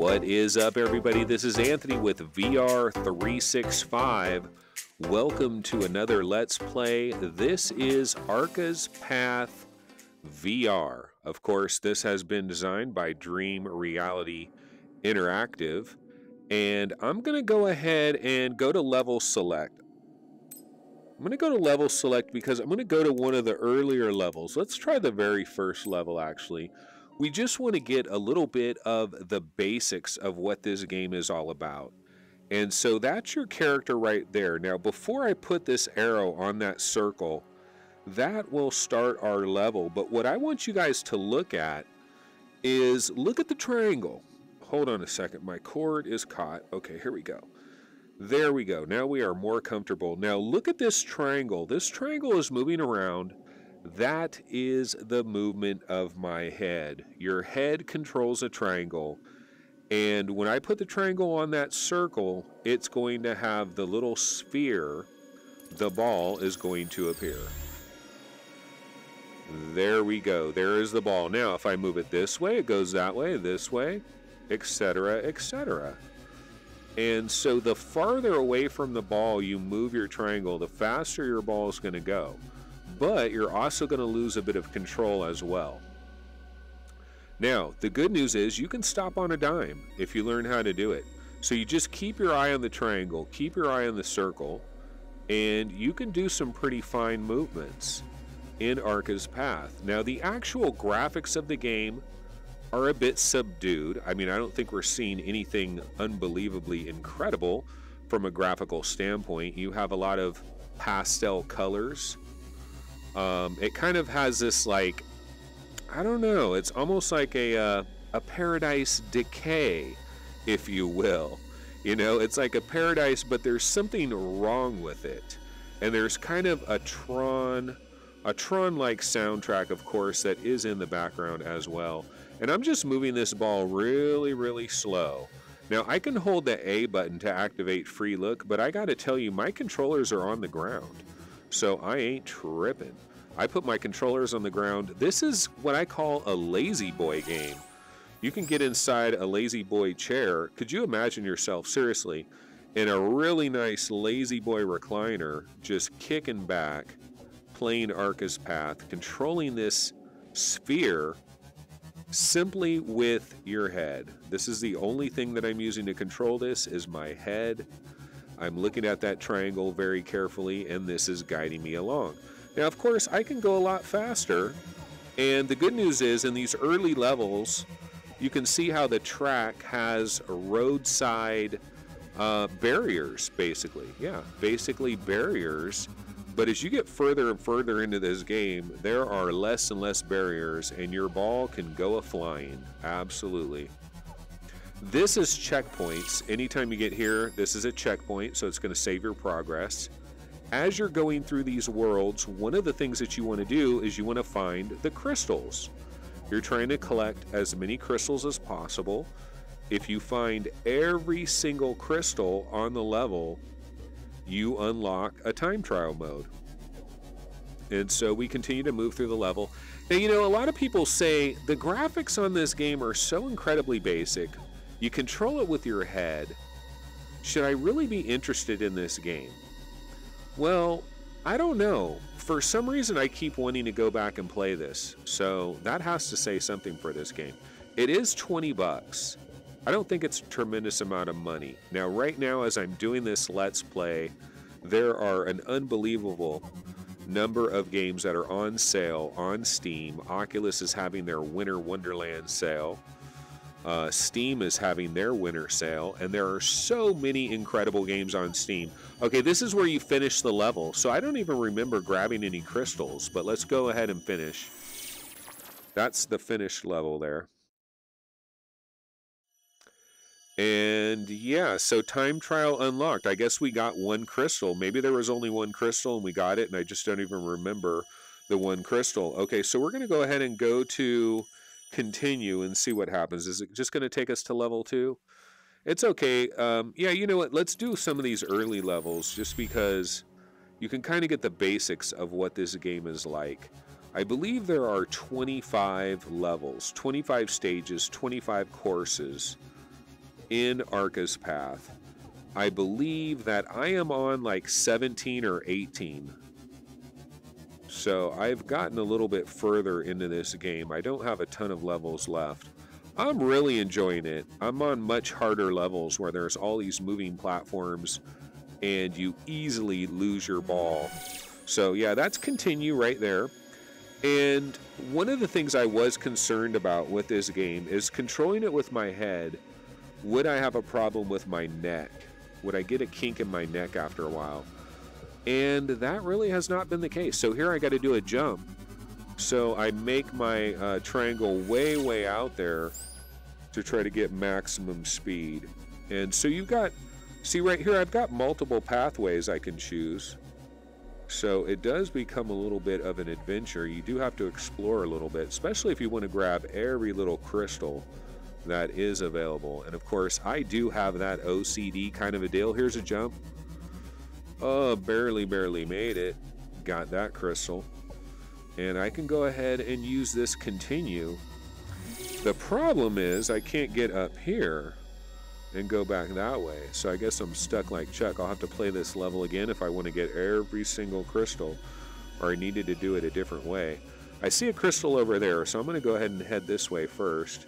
What is up, everybody? This is Anthony with VR365. Welcome to another Let's Play. This is Arca's Path VR. Of course, this has been designed by Dream Reality Interactive. And I'm going to go ahead and go to Level Select. I'm going to go to Level Select because I'm going to go to one of the earlier levels. Let's try the very first level, actually. We just want to get a little bit of the basics of what this game is all about. And so that's your character right there. Now, before I put this arrow on that circle, that will start our level. But what I want you guys to look at is look at the triangle. Hold on a second. My cord is caught. Okay, here we go. There we go. Now we are more comfortable. Now look at this triangle. This triangle is moving around. That is the movement of my head. Your head controls a triangle. And when I put the triangle on that circle, it's going to have the little sphere. The ball is going to appear. There we go. There is the ball. Now, if I move it this way, it goes that way, this way, etc., etc. And so the farther away from the ball you move your triangle, the faster your ball is going to go. But you're also going to lose a bit of control as well. Now, the good news is you can stop on a dime if you learn how to do it. So you just keep your eye on the triangle, keep your eye on the circle, and you can do some pretty fine movements in Arca's Path. Now, the actual graphics of the game are a bit subdued. I mean, I don't think we're seeing anything unbelievably incredible from a graphical standpoint. You have a lot of pastel colors. It kind of has this, like, I don't know, it's almost like a Paradise Decay, if you will. You know, it's like a paradise, but there's something wrong with it. And there's kind of a Tron-like soundtrack, of course, that is in the background as well. And I'm just moving this ball really, really slow. Now, I can hold the A button to activate free look, but I gotta tell you, my controllers are on the ground. So I ain't tripping. I put my controllers on the ground. This is what I call a lazy boy game. You can get inside a lazy boy chair. Could you imagine yourself, seriously, in a really nice lazy boy recliner, just kicking back, playing Arca's Path, controlling this sphere simply with your head. This is the only thing that I'm using to control this is my head. I'm looking at that triangle very carefully, and this is guiding me along. Now, of course, I can go a lot faster, and the good news is in these early levels, you can see how the track has roadside barriers, basically. Yeah, basically barriers. But as you get further and further into this game, there are less and less barriers, and your ball can go a-flying. Absolutely. This is checkpoints. Anytime you get here, this is a checkpoint, so it's going to save your progress. As you're going through these worlds, one of the things that you want to do is you want to find the crystals. You're trying to collect as many crystals as possible. If you find every single crystal on the level, you unlock a time trial mode. And so we continue to move through the level. Now, you know, a lot of people say the graphics on this game are so incredibly basic. You control it with your head. Should I really be interested in this game? Well, I don't know. For some reason, I keep wanting to go back and play this. So that has to say something for this game. It is 20 bucks. I don't think it's a tremendous amount of money. Now, right now, as I'm doing this Let's Play, there are an unbelievable number of games that are on sale on Steam. Oculus is having their Winter Wonderland sale. Steam is having their winter sale, and there are so many incredible games on Steam. Okay, this is where you finish the level, so I don't even remember grabbing any crystals, but let's go ahead and finish. That's the finished level there. And yeah, so time trial unlocked. I guess we got one crystal. Maybe there was only one crystal and we got it, and I just don't even remember the one crystal. Okay, so we're going to go ahead and go to continue and see what happens. Is it just going to take us to level 2? It's okay. Yeah, you know what? Let's do some of these early levels just because you can kind of get the basics of what this game is like. I believe there are 25 levels, 25 stages, 25 courses. in Arca's path. I believe that I am on like 17 or 18. So I've gotten a little bit further into this game. I don't have a ton of levels left. I'm really enjoying it. I'm on much harder levels where there's all these moving platforms and you easily lose your ball. So yeah, that's continue right there. And one of the things I was concerned about with this game is controlling it with my head. Would I have a problem with my neck? Would I get a kink in my neck after a while? And that really has not been the case. So here I got to do a jump. So I make my triangle way out there to try to get maximum speed. And so you've got, see right here, I've got multiple pathways I can choose. So it does become a little bit of an adventure. You do have to explore a little bit, especially if you want to grab every little crystal that is available. And of course, I do have that OCD kind of a deal. Here's a jump. Oh, barely made it. Got that crystal. And I can go ahead and use this continue. The problem is I can't get up here and go back that way. So I guess I'm stuck like Chuck. I'll have to play this level again if I want to get every single crystal, or I needed to do it a different way. I see a crystal over there, so I'm going to go ahead and head this way first.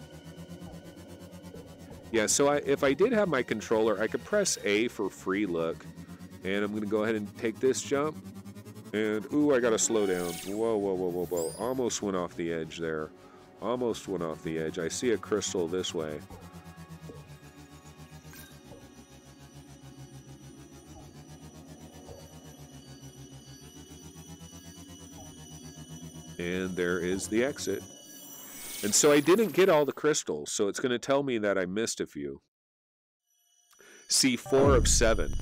Yeah, so if I did have my controller, I could press A for free look. And I'm going to go ahead and take this jump. And, ooh, I got to slow down. Whoa. Almost went off the edge there. Almost went off the edge. I see a crystal this way. And there is the exit. And so I didn't get all the crystals, so it's going to tell me that I missed a few. See, 4 of 7.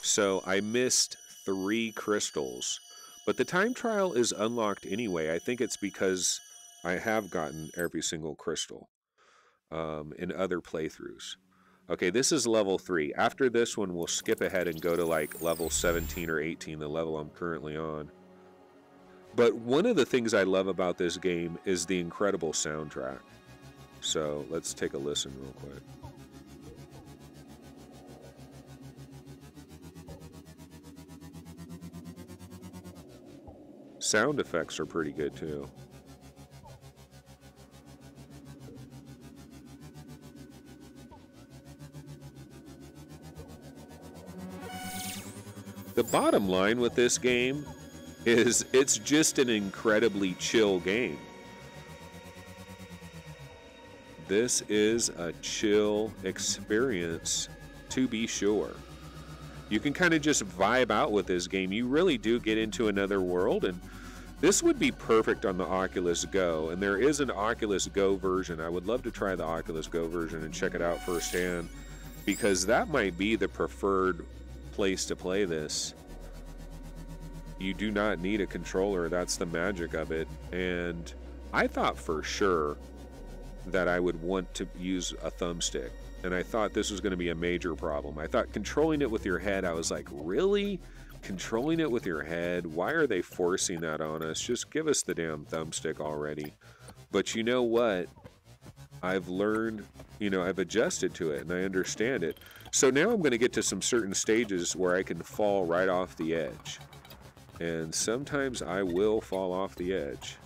So I missed 3 crystals. But the time trial is unlocked anyway. I think it's because I have gotten every single crystal in other playthroughs. Okay, this is level 3. After this one, we'll skip ahead and go to like level 17 or 18, the level I'm currently on. But one of the things I love about this game is the incredible soundtrack. So let's take a listen real quick. Sound effects are pretty good too. The bottom line with this game is it's just an incredibly chill game. This is a chill experience, to be sure. You can kind of just vibe out with this game. You really do get into another world, and this would be perfect on the Oculus Go. And there is an Oculus Go version. I would love to try the Oculus Go version and check it out firsthand, because that might be the preferred place to play this. You do not need a controller. That's the magic of it. And I thought for sure that I would want to use a thumbstick. And I thought this was going to be a major problem. I thought controlling it with your head, I was like, really? Controlling it with your head? Why are they forcing that on us? Just give us the damn thumbstick already. But you know what? I've learned, I've adjusted to it and I understand it. So now I'm going to get to some certain stages where I can fall right off the edge. And sometimes I will fall off the edge.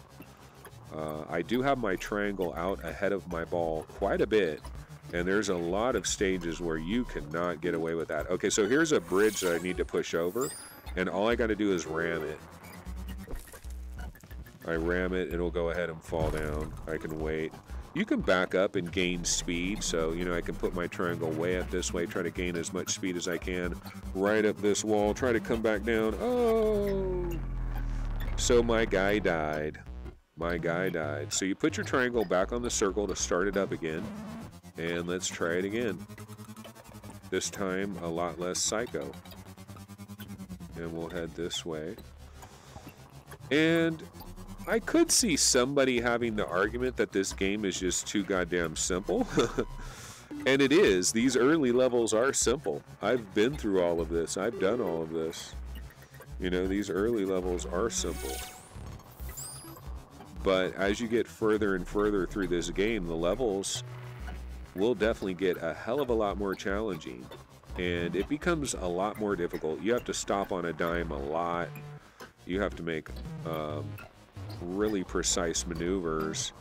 I do have my triangle out ahead of my ball quite a bit. And there's a lot of stages where you cannot get away with that. Okay, so here's a bridge that I need to push over. And all I got to do is ram it. I ram it, it'll go ahead and fall down. I can wait. You can back up and gain speed. So, I can put my triangle way up this way, try to gain as much speed as I can. Right up this wall, try to come back down. Oh! So my guy died. My guy died. So you put your triangle back on the circle to start it up again. And let's try it again. This time, a lot less psycho. And we'll head this way. And I could see somebody having the argument that this game is just too goddamn simple. And it is. These early levels are simple. I've been through all of this. I've done all of this. These early levels are simple. But as you get further and further through this game, the levels will definitely get a hell of a lot more challenging. And it becomes a lot more difficult. You have to stop on a dime a lot. You have to make really precise maneuvers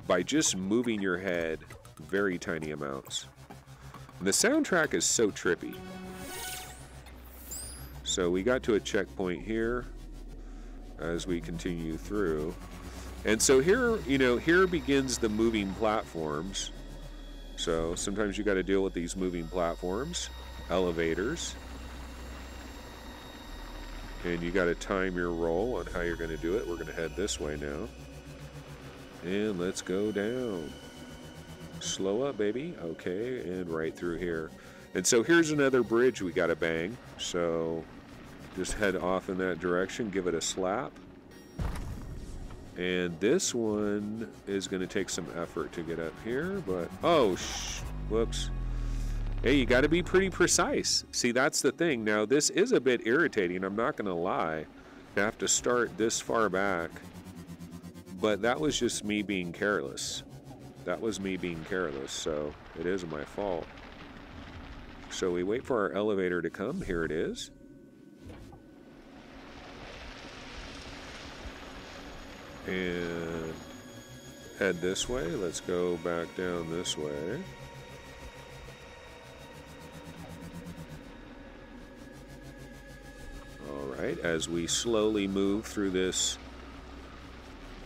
by just moving your head very tiny amounts. And the soundtrack is so trippy. So we got to a checkpoint here as we continue through. And so here, you know, here begins the moving platforms. So sometimes you got to deal with these moving platforms, elevators. And you got to time your roll on how you're going to do it. We're going to head this way now. And let's go down. Slow up, baby. Okay, and right through here. And so here's another bridge we got to bang. So just head off in that direction. Give it a slap. And this one is going to take some effort to get up here. But, oh, whoops. Hey, you got to be pretty precise. See, that's the thing. Now, this is a bit irritating. I'm not going to lie. You have to start this far back. But that was just me being careless. That was me being careless, so it is my fault. So we wait for our elevator to come. Here it is. And head this way. Let's go back down this way. Alright, as we slowly move through this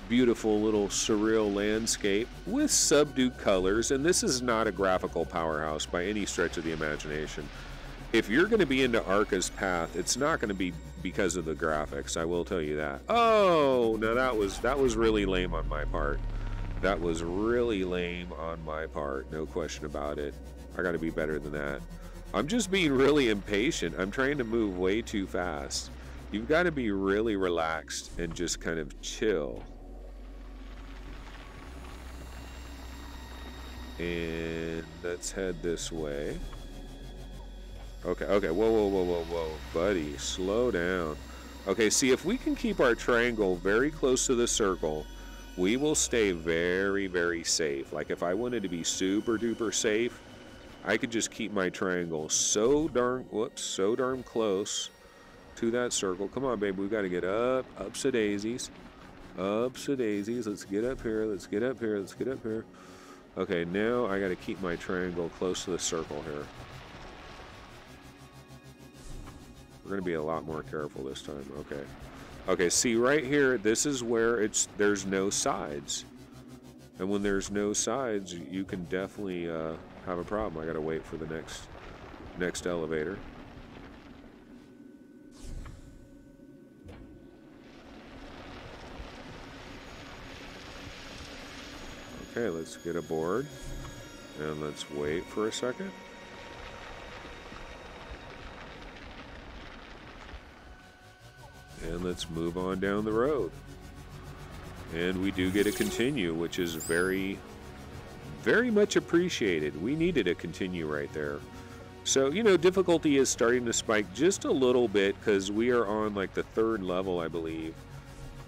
beautiful little surreal landscape with subdued colors, and this is not a graphical powerhouse by any stretch of the imagination. If you're going to be into Arca's path, it's not going to be because of the graphics, I will tell you that. Oh, no, that was really lame on my part. That was really lame on my part, no question about it. I got to be better than that. I'm just being really impatient. I'm trying to move way too fast. You've got to be really relaxed and just kind of chill. And let's head this way. Okay, okay, whoa, buddy, slow down. Okay, see, if we can keep our triangle very close to the circle, we will stay very, very safe. Like, if I wanted to be super duper safe, I could just keep my triangle so darn close to that circle. Come on, baby, we got to get up, ups a daisies. Ups a daisies, let's get up here, let's get up here, let's get up here. Okay, now I got to keep my triangle close to the circle here. We're going to be a lot more careful this time. Okay. Okay, see right here, this is where there's no sides. And when there's no sides, you can definitely have a problem. I got to wait for the next elevator. Okay, let's get aboard. And let's wait for a second. And let's move on down the road. And we do get a continue, which is very, very much appreciated. We needed a continue right there. So, you know, difficulty is starting to spike just a little bit because we are on like the 3rd level, I believe.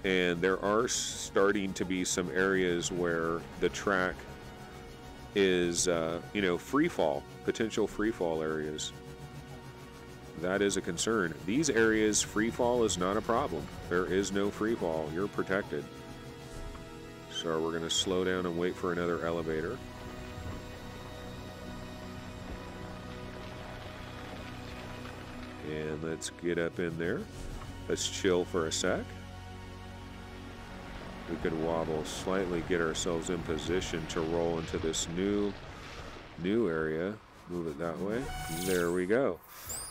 And there are starting to be some areas where the track is, you know, free fall, potential free fall areas. That is a concern. These areas, free fall is not a problem. There is no free fall. You're protected. So we're going to slow down and wait for another elevator. And let's get up in there. Let's chill for a sec. We could wobble slightly, get ourselves in position to roll into this new area. Move it that way. There we go.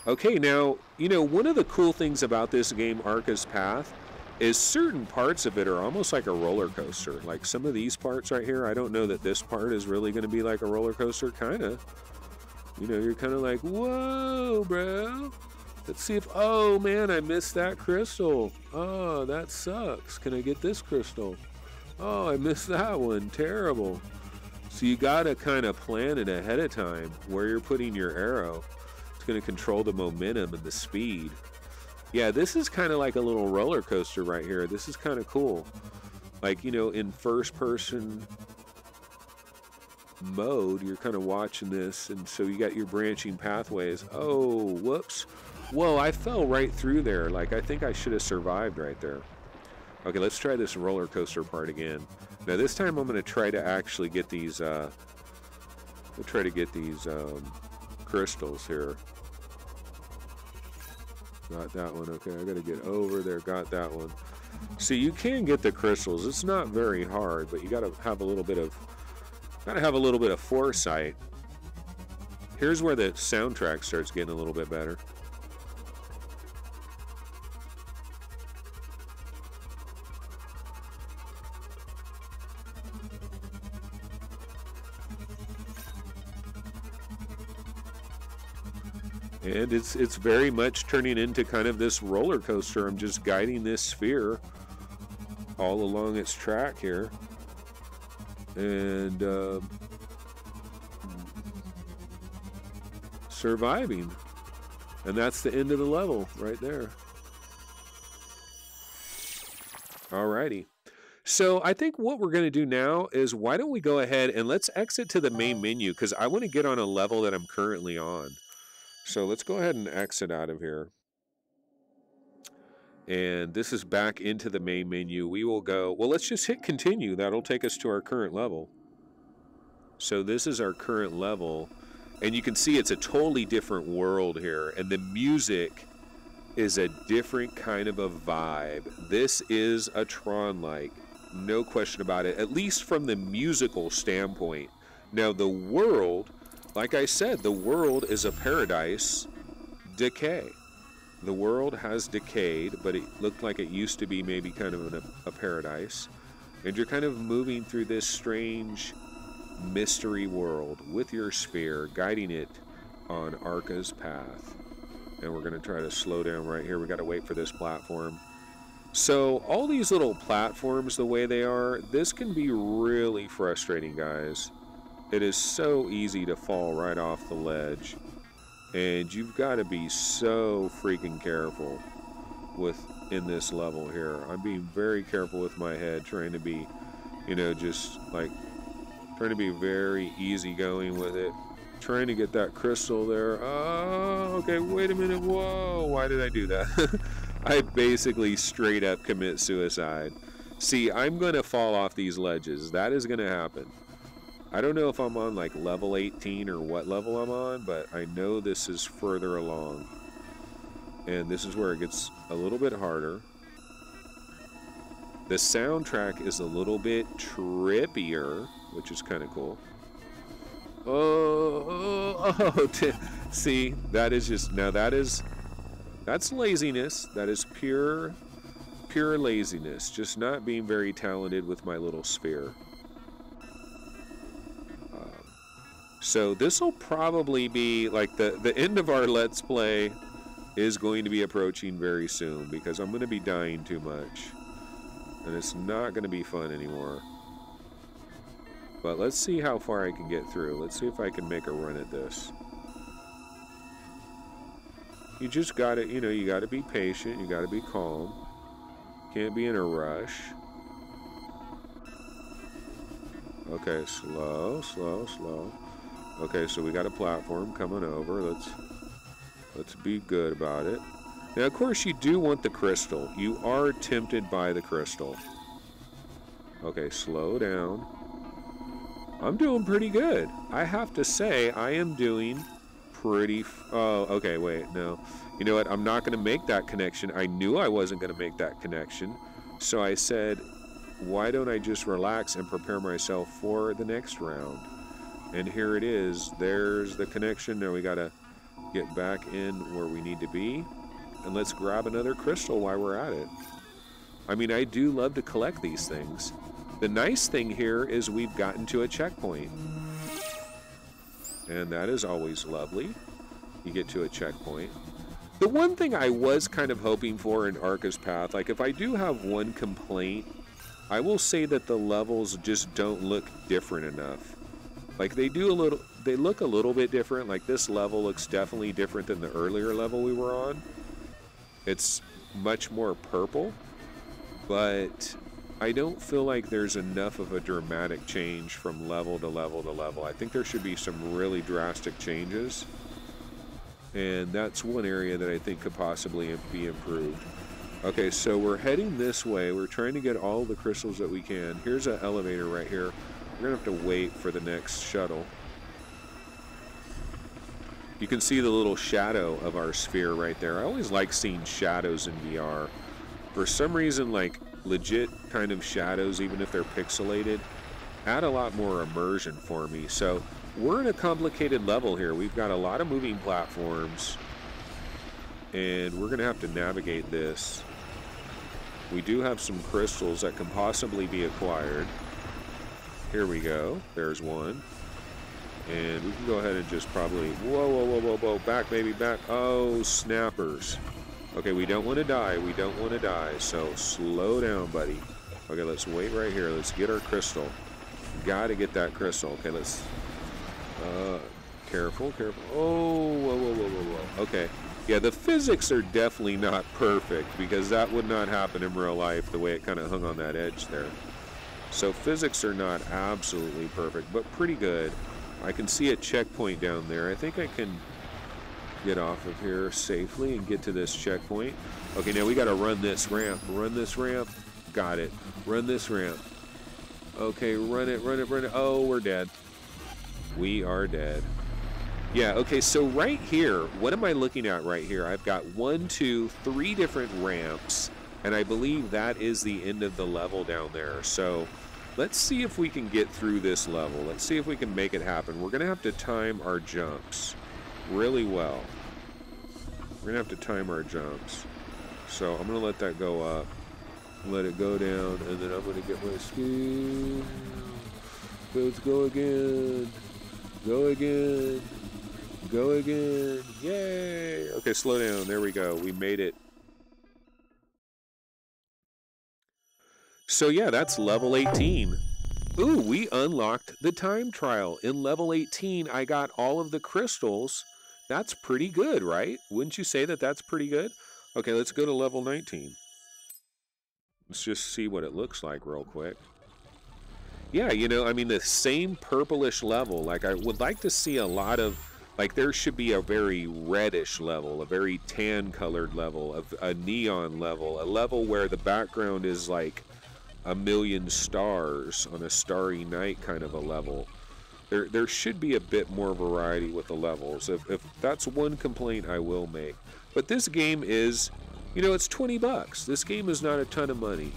Okay, now, you know, one of the cool things about this game, Arca's Path, is certain parts of it are almost like a roller coaster. Like some of these parts right here, I don't know that this part is really going to be like a roller coaster, kind of. You know, you're kind of like, whoa, bro. Let's see if, oh man, I missed that crystal. Oh, that sucks. Can I get this crystal? Oh, I missed that one. Terrible. So you got to kind of plan it ahead of time where you're putting your arrow. Going to control the momentum and the speed. Yeah, this is kind of like a little roller coaster right here. This is kind of cool. Like, you know, in first person mode, you're kind of watching this, and so you got your branching pathways. Oh, whoops. Whoa, I fell right through there. Like, I think I should have survived right there. Okay, let's try this roller coaster part again. Now, this time I'm going to try to actually get these, crystals here. Got that one. Okay, I got to get over there. Got that one. See, you can get the crystals. It's not very hard, but you got to have a little bit of foresight. Here's where the soundtrack starts getting a little bit better. And it's very much turning into kind of this roller coaster. I'm just guiding this sphere all along its track here. And surviving. And that's the end of the level right there. Alrighty. So I think what we're going to do now is, why don't we go ahead and let's exit to the main menu, because I want to get on a level that I'm currently on. So let's go ahead and exit out of here. And this is back into the main menu. We will go, well, let's just hit continue. That'll take us to our current level. So this is our current level. And you can see it's a totally different world here. And the music is a different kind of a vibe. This is a Tron-like, no question about it, at least from the musical standpoint. Now, the world, like I said, the world is a paradise decay. The world has decayed, but it looked like it used to be maybe kind of a paradise. And you're kind of moving through this strange mystery world with your sphere, guiding it on Arca's path. And we're going to try to slow down right here. We got to wait for this platform. So all these little platforms, the way they are, this can be really frustrating, guys. It is so easy to fall right off the ledge. And you've got to be so freaking careful in this level here. I'm being very careful with my head, trying to be, just like, trying to be very easygoing with it. Trying to get that crystal there. Oh, okay, wait a minute. Whoa, why did I do that? I basically straight up commit suicide. See, I'm going to fall off these ledges. That is going to happen. I don't know if I'm on like level 18 or what level I'm on, but I know this is further along. And this is where it gets a little bit harder. The soundtrack is a little bit trippier, which is kind of cool. See, that is just, now that's laziness. That is pure laziness. Just not being very talented with my little sphere. So this will probably be like the end of our Let's Play is going to be approaching very soon, because I'm going to be dying too much. And it's not going to be fun anymore. But let's see how far I can get through. Let's see if I can make a run at this. You just got to, you got to be patient. You got to be calm. Can't be in a rush. Okay, slow, slow, slow. Okay, so we got a platform coming over. Let's be good about it. Now, of course, you do want the crystal. You are tempted by the crystal. Okay, slow down. I'm doing pretty good. I have to say, I am doing pretty... Oh, okay, wait, no. You know what? I'm not going to make that connection. I knew I wasn't going to make that connection. So I said, why don't I just relax and prepare myself for the next round? And here it is. There's the connection. Now we got to get back in where we need to be. And let's grab another crystal while we're at it. I mean, I do love to collect these things. The nice thing here is we've gotten to a checkpoint. And that is always lovely. You get to a checkpoint. The one thing I was kind of hoping for in Arca's Path, like if I do have one complaint, I will say that the levels just don't look different enough. Like they look a little bit different. Like this level looks definitely different than the earlier level we were on. It's much more purple, but I don't feel like there's enough of a dramatic change from level to level to level. I think there should be some really drastic changes. And that's one area that I think could possibly be improved. Okay, so we're heading this way. We're trying to get all the crystals that we can. Here's an elevator right here. We're going to have to wait for the next shuttle. You can see the little shadow of our sphere right there. I always like seeing shadows in VR. For some reason, like legit kind of shadows, even if they're pixelated, add a lot more immersion for me. So we're in a complicated level here. We've got a lot of moving platforms, and we're going to have to navigate this. We do have some crystals that can possibly be acquired. Here we go. There's one. And we can go ahead and just probably... Whoa, whoa, whoa, whoa, whoa. Back, baby, back. Oh, snappers. Okay, we don't want to die. We don't want to die. So slow down, buddy. Okay, let's wait right here. Let's get our crystal. Got to get that crystal. Okay, let's... careful, careful. Oh, whoa, whoa, whoa, whoa, whoa. Okay. Yeah, the physics are definitely not perfect, because that would not happen in real life the way it kind of hung on that edge there. So physics are not absolutely perfect, but pretty good. I can see a checkpoint down there. I think I can get off of here safely and get to this checkpoint. Okay, now we got to run this ramp. Run this ramp. Got it. Run this ramp. Okay, run it, run it, run it. Oh, we're dead. We are dead. Yeah, okay, so right here, what am I looking at right here? I've got 1, 2, 3 different ramps, and I believe that is the end of the level down there. So let's see if we can get through this level. Let's see if we can make it happen. We're going to have to time our jumps really well. We're going to have to time our jumps. So I'm going to let that go up, let it go down, and then I'm going to get my speed. Let's go again. Go again. Go again. Yay. Okay, slow down. There we go. We made it. So yeah, that's level 18. Ooh, we unlocked the time trial. In level 18, I got all of the crystals. That's pretty good, right? Wouldn't you say that that's pretty good? Okay, let's go to level 19. Let's just see what it looks like real quick. Yeah, you know, I mean, the same purplish level. Like, I would like to see a lot of... Like, there should be a very reddish level, a very tan-colored level, a neon level, a level where the background is like a million stars on a starry night kind of a level. There should be a bit more variety with the levels. If that's one complaint I will make. But this game is, you know, it's 20 bucks. This game is not a ton of money.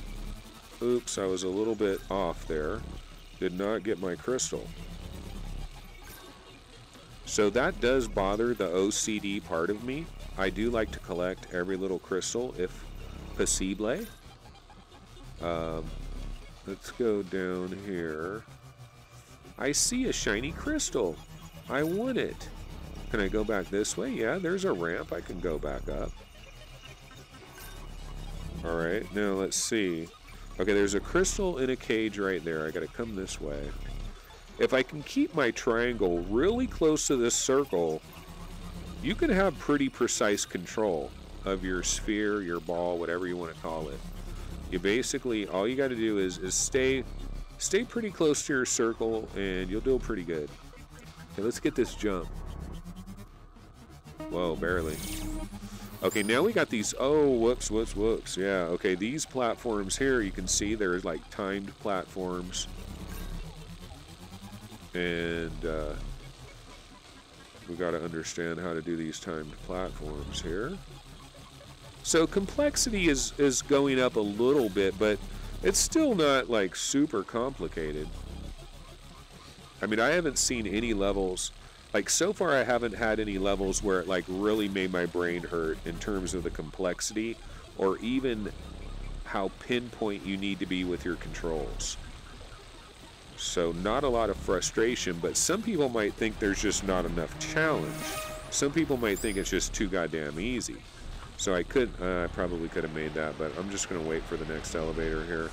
Oops, I was a little bit off there. Did not get my crystal. So that does bother the OCD part of me. I do like to collect every little crystal if possible. Let's go down here. I see a shiny crystal. I want it. Can I go back this way? Yeah, there's a ramp. I can go back up. Alright, now let's see. Okay, there's a crystal in a cage right there. I gotta come this way. If I can keep my triangle really close to this circle, you can have pretty precise control of your sphere, your ball, whatever you want to call it. You basically, all you got to do is stay pretty close to your circle, and you'll do pretty good. Okay, let's get this jump. Whoa, barely. Okay, now we got these, oh, whoops, whoops, whoops. Yeah, okay, these platforms here, you can see there's like timed platforms. And we got to understand how to do these timed platforms here. So complexity is going up a little bit, but it's still not like super complicated. I mean, I haven't seen any levels, like so far I haven't had any levels where it like really made my brain hurt in terms of the complexity or even how pinpoint you need to be with your controls. So not a lot of frustration, but some people might think there's just not enough challenge. Some people might think it's just too goddamn easy. So I probably could have made that, but I'm just going to wait for the next elevator here.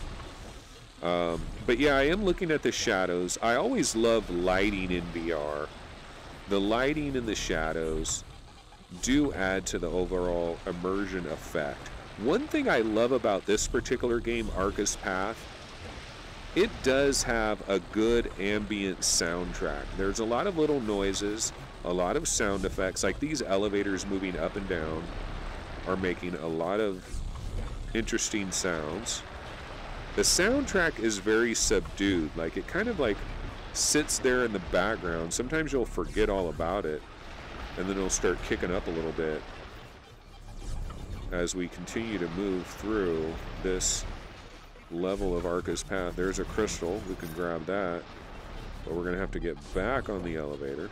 But yeah, I am looking at the shadows. I always love lighting in VR. The lighting and the shadows do add to the overall immersion effect. One thing I love about this particular game, Arca's Path, it does have a good ambient soundtrack. There's a lot of little noises, a lot of sound effects, like these elevators moving up and down are making a lot of interesting sounds. The soundtrack is very subdued, like it kind of like sits there in the background. Sometimes you'll forget all about it, and then it'll start kicking up a little bit as we continue to move through this level of Arca's path. There's a crystal, we can grab that, but we're gonna have to get back on the elevator.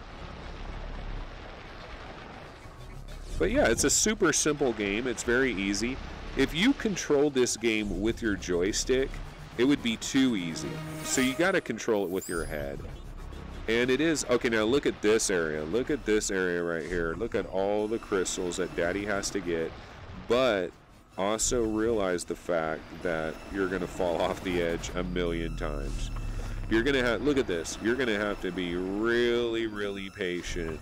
But yeah, it's a super simple game. It's very easy. If you control this game with your joystick, it would be too easy. So you got to control it with your head. And it is, okay, now look at this area. Look at this area right here. Look at all the crystals that Daddy has to get. But also realize the fact that you're going to fall off the edge a million times. You're going to have, look at this. You're going to have to be really, really patient.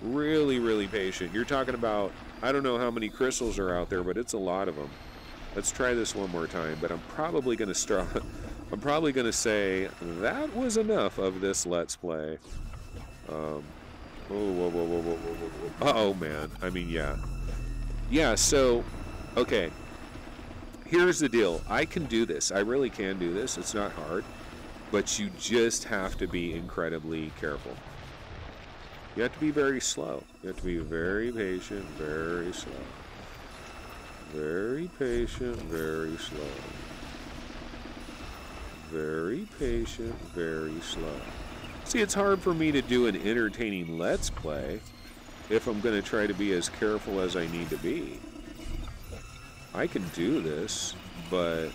Really, really patient. You're talking about, I don't know how many crystals are out there, but it's a lot of them. Let's try this one more time, but I'm probably going to start, I'm probably going to say that was enough of this Let's Play. Oh, whoa, whoa, whoa, whoa, whoa, whoa, whoa. Uh-oh, man. I mean, yeah. Yeah, so, okay. Here's the deal. I can do this. I really can do this. It's not hard, but you just have to be incredibly careful. You have to be very slow. You have to be very patient, very slow. Very patient, very slow. Very patient, very slow. See, it's hard for me to do an entertaining Let's Play if I'm going to try to be as careful as I need to be. I can do this, but...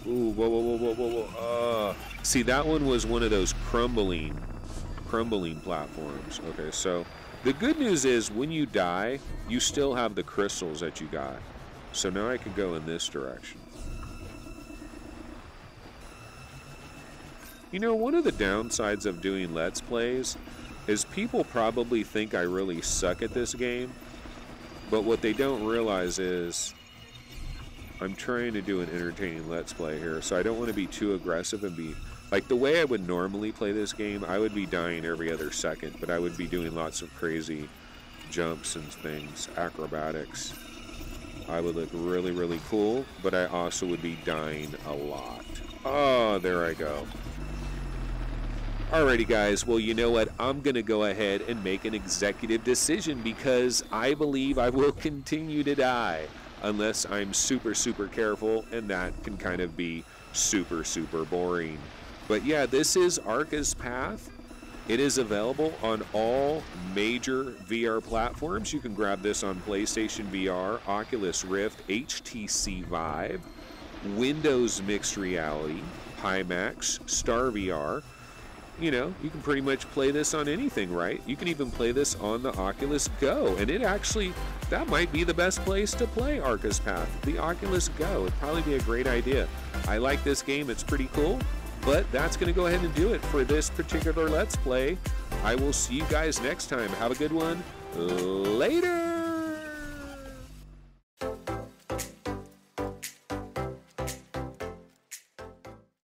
Ooh, whoa, whoa, whoa, whoa, whoa, whoa. See, that one was one of those crumbling platforms. Okay, so the good news is when you die, you still have the crystals that you got. So now I can go in this direction. You know, one of the downsides of doing Let's Plays is people probably think I really suck at this game, but what they don't realize is I'm trying to do an entertaining Let's Play here, so I don't want to be too aggressive and be... Like, the way I would normally play this game, I would be dying every other second, but I would be doing lots of crazy jumps and things, acrobatics. I would look really, really cool, but I also would be dying a lot. Oh, there I go. Alrighty, guys. Well, you know what? I'm going to go ahead and make an executive decision because I believe I will continue to die unless I'm super, super careful, and that can kind of be super, super boring. But yeah, this is Arca's Path. It is available on all major VR platforms. You can grab this on PlayStation VR, Oculus Rift, HTC Vive, Windows Mixed Reality, Pimax, Star VR. You know, you can pretty much play this on anything, right? You can even play this on the Oculus Go. And it actually, that might be the best place to play Arca's Path. The Oculus Go would probably be a great idea. I like this game. It's pretty cool. But that's going to go ahead and do it for this particular Let's Play. I will see you guys next time. Have a good one. Later!